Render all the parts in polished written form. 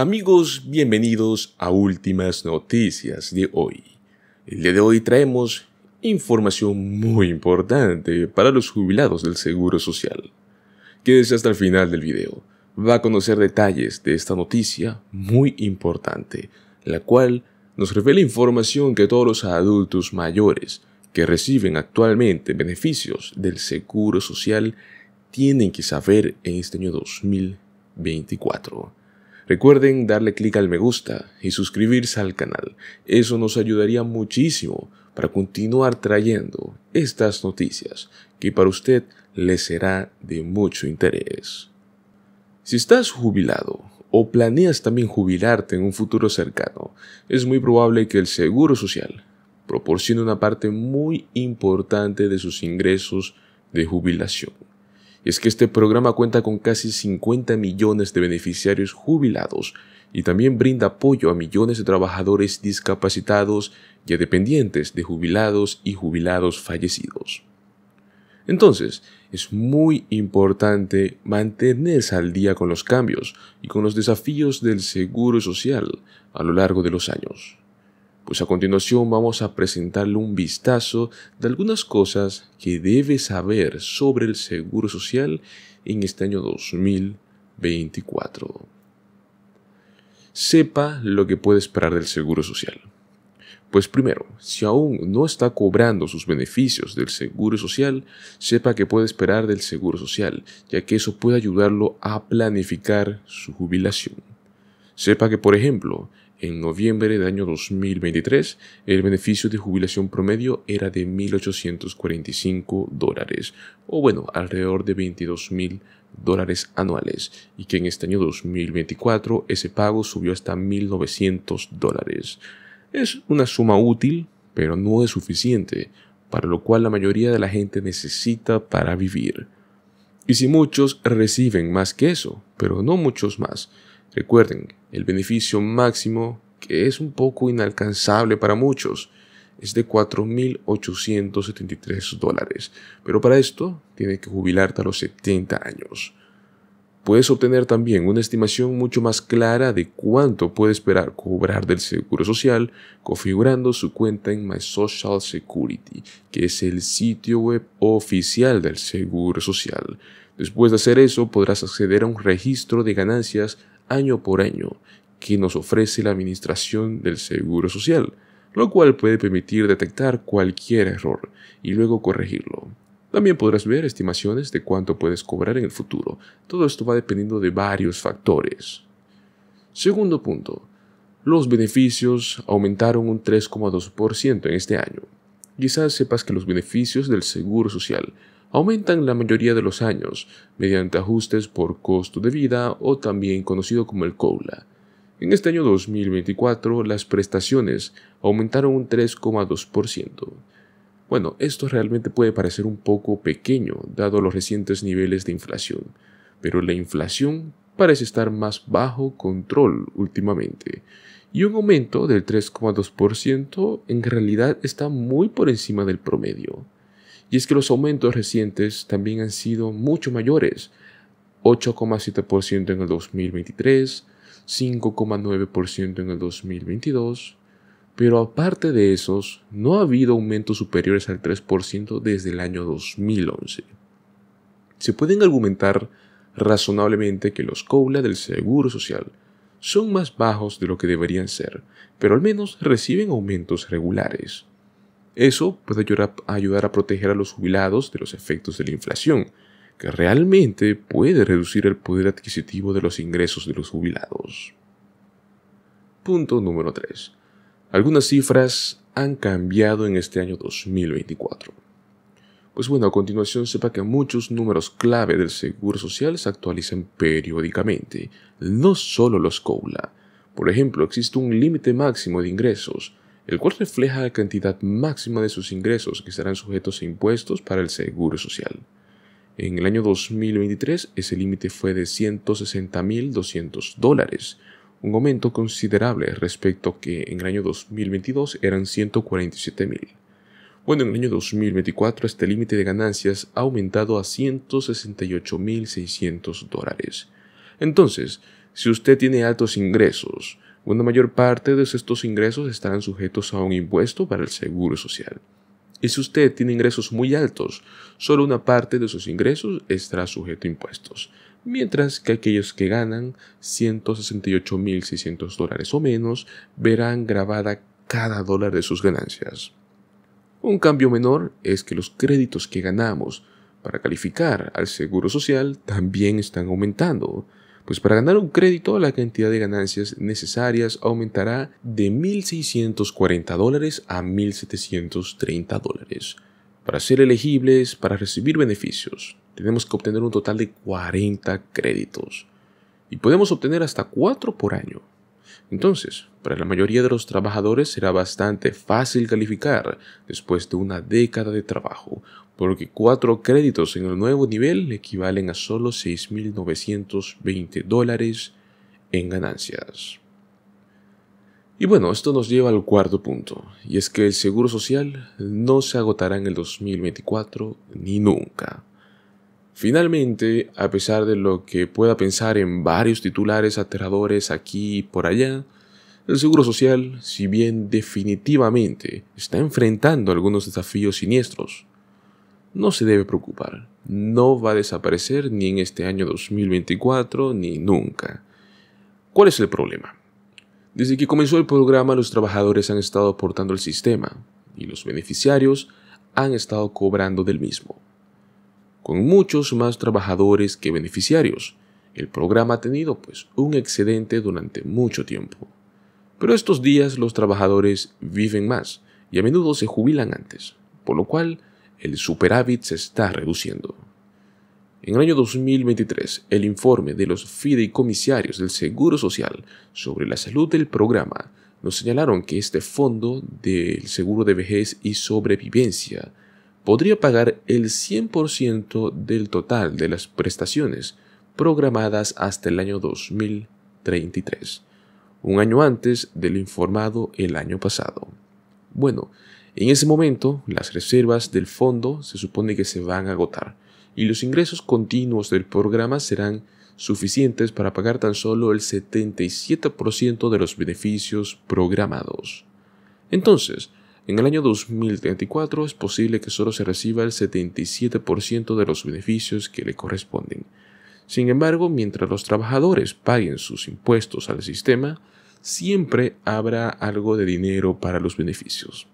Amigos, bienvenidos a Últimas Noticias de hoy. El día de hoy traemos información muy importante para los jubilados del Seguro Social. Quédese hasta el final del video. Va a conocer detalles de esta noticia muy importante, la cual nos revela información que todos los adultos mayores que reciben actualmente beneficios del Seguro Social tienen que saber en este año 2024. Recuerden darle clic al me gusta y suscribirse al canal. Eso nos ayudaría muchísimo para continuar trayendo estas noticias que para usted le será de mucho interés. Si estás jubilado o planeas también jubilarte en un futuro cercano, es muy probable que el Seguro Social proporcione una parte muy importante de sus ingresos de jubilación. Y es que este programa cuenta con casi 50 millones de beneficiarios jubilados y también brinda apoyo a millones de trabajadores discapacitados y a dependientes de jubilados y jubilados fallecidos. Entonces, es muy importante mantenerse al día con los cambios y con los desafíos del Seguro Social a lo largo de los años. Pues a continuación vamos a presentarle un vistazo de algunas cosas que debe saber sobre el Seguro Social en este año 2024. Sepa lo que puede esperar del Seguro Social. Pues primero, si aún no está cobrando sus beneficios del Seguro Social, sepa que puede esperar del Seguro Social, ya que eso puede ayudarlo a planificar su jubilación. Sepa que, por ejemplo, en noviembre del año 2023, el beneficio de jubilación promedio era de $1,845, alrededor de $22,000 anuales, y que en este año 2024 ese pago subió hasta $1,900. Es una suma útil, pero no es suficiente, para lo cual la mayoría de la gente necesita para vivir. Y si muchos reciben más que eso, pero no muchos más, recuerden, el beneficio máximo, que es un poco inalcanzable para muchos, es de $4,873, pero para esto tiene que jubilarte a los 70 años. Puedes obtener también una estimación mucho más clara de cuánto puede esperar cobrar del Seguro Social configurando su cuenta en My Social Security, que es el sitio web oficial del Seguro Social. Después de hacer eso, podrás acceder a un registro de ganancias año por año que nos ofrece la Administración del Seguro Social, lo cual puede permitir detectar cualquier error y luego corregirlo. También podrás ver estimaciones de cuánto puedes cobrar en el futuro. Todo esto va dependiendo de varios factores. Segundo punto. Los beneficios aumentaron un 3,2% en este año. Quizás sepas que los beneficios del Seguro Social aumentan la mayoría de los años mediante ajustes por costo de vida o también conocido como el COLA. En este año 2024 las prestaciones aumentaron un 3,2%. Esto realmente puede parecer un poco pequeño dado los recientes niveles de inflación, pero la inflación parece estar más bajo control últimamente, y un aumento del 3,2% en realidad está muy por encima del promedio. Y es que los aumentos recientes también han sido mucho mayores, 8,7% en el 2023, 5,9% en el 2022, pero aparte de esos, no ha habido aumentos superiores al 3% desde el año 2011. Se pueden argumentar razonablemente que los COLA del Seguro Social son más bajos de lo que deberían ser, pero al menos reciben aumentos regulares. Eso puede ayudar a proteger a los jubilados de los efectos de la inflación, que realmente puede reducir el poder adquisitivo de los ingresos de los jubilados. Punto número 3. Algunas cifras han cambiado en este año 2024. A continuación sepa que muchos números clave del Seguro Social se actualizan periódicamente, no solo los COLA. Por ejemplo, existe un límite máximo de ingresos, el cual refleja la cantidad máxima de sus ingresos que estarán sujetos a impuestos para el Seguro Social. En el año 2023, ese límite fue de $160,200, un aumento considerable respecto a que en el año 2022 eran $147,000. En el año 2024 este límite de ganancias ha aumentado a $168,600. Entonces, Si usted tiene altos ingresos, una mayor parte de estos ingresos estarán sujetos a un impuesto para el seguro social. Y si usted tiene ingresos muy altos, solo una parte de sus ingresos estará sujeto a impuestos, mientras que aquellos que ganan $168.600 o menos verán grabada cada dólar de sus ganancias. Un cambio menor es que los créditos que ganamos para calificar al seguro social también están aumentando, pues para ganar un crédito la cantidad de ganancias necesarias aumentará de $1.640 a $1.730. Para ser elegibles para recibir beneficios, tenemos que obtener un total de 40 créditos y podemos obtener hasta 4 por año. Entonces, para la mayoría de los trabajadores será bastante fácil calificar después de una década de trabajo, porque 4 créditos en el nuevo nivel equivalen a solo $6.920 en ganancias. Y bueno, esto nos lleva al cuarto punto, y es que el seguro social no se agotará en el 2024 ni nunca. Finalmente, a pesar de lo que pueda pensar en varios titulares aterradores aquí y por allá, el seguro social, si bien definitivamente está enfrentando algunos desafíos siniestros, no se debe preocupar. No va a desaparecer ni en este año 2024 ni nunca. ¿Cuál es el problema? Desde que comenzó el programa, los trabajadores han estado aportando al sistema y los beneficiarios han estado cobrando del mismo. Con muchos más trabajadores que beneficiarios, el programa ha tenido un excedente durante mucho tiempo. Pero estos días los trabajadores viven más y a menudo se jubilan antes, por lo cual el superávit se está reduciendo. En el año 2023, el informe de los fideicomisarios del Seguro Social sobre la salud del programa nos señalaron que este fondo del seguro de vejez y sobrevivencia podría pagar el 100% del total de las prestaciones programadas hasta el año 2033, un año antes de lo informado el año pasado. Bueno, en ese momento, las reservas del fondo se supone que se van a agotar y los ingresos continuos del programa serán suficientes para pagar tan solo el 77% de los beneficios programados. Entonces, en el año 2034 es posible que solo se reciba el 77% de los beneficios que le corresponden. Sin embargo, mientras los trabajadores paguen sus impuestos al sistema, siempre habrá algo de dinero para los beneficios.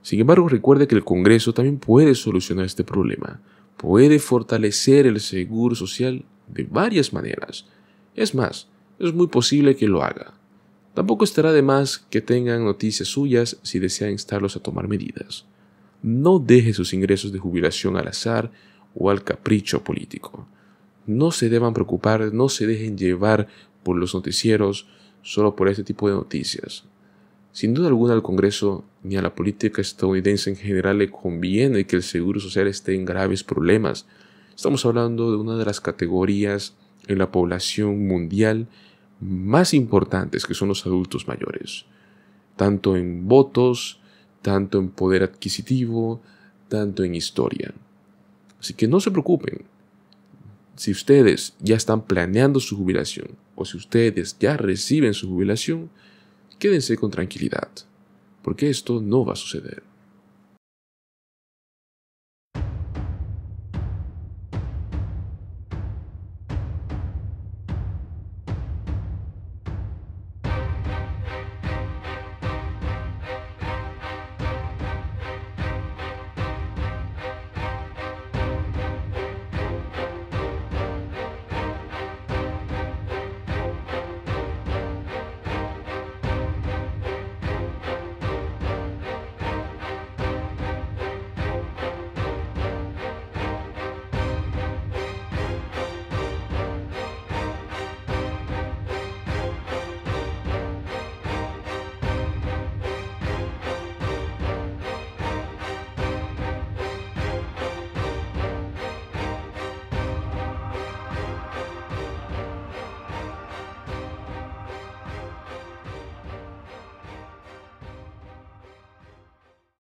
Sin embargo, recuerde que el Congreso también puede solucionar este problema. Puede fortalecer el seguro social de varias maneras. Es más, es muy posible que lo haga. Tampoco estará de más que tengan noticias suyas si desean instarlos a tomar medidas. No deje sus ingresos de jubilación al azar o al capricho político. No se deban preocupar, no se dejen llevar por los noticieros solo por este tipo de noticias. Sin duda alguna al Congreso ni a la política estadounidense en general le conviene que el seguro social esté en graves problemas. Estamos hablando de una de las categorías en la población mundial más importantes, que son los adultos mayores, tanto en votos, tanto en poder adquisitivo, tanto en historia. Así que no se preocupen. Si ustedes ya están planeando su jubilación o si ustedes ya reciben su jubilación, quédense con tranquilidad, porque esto no va a suceder.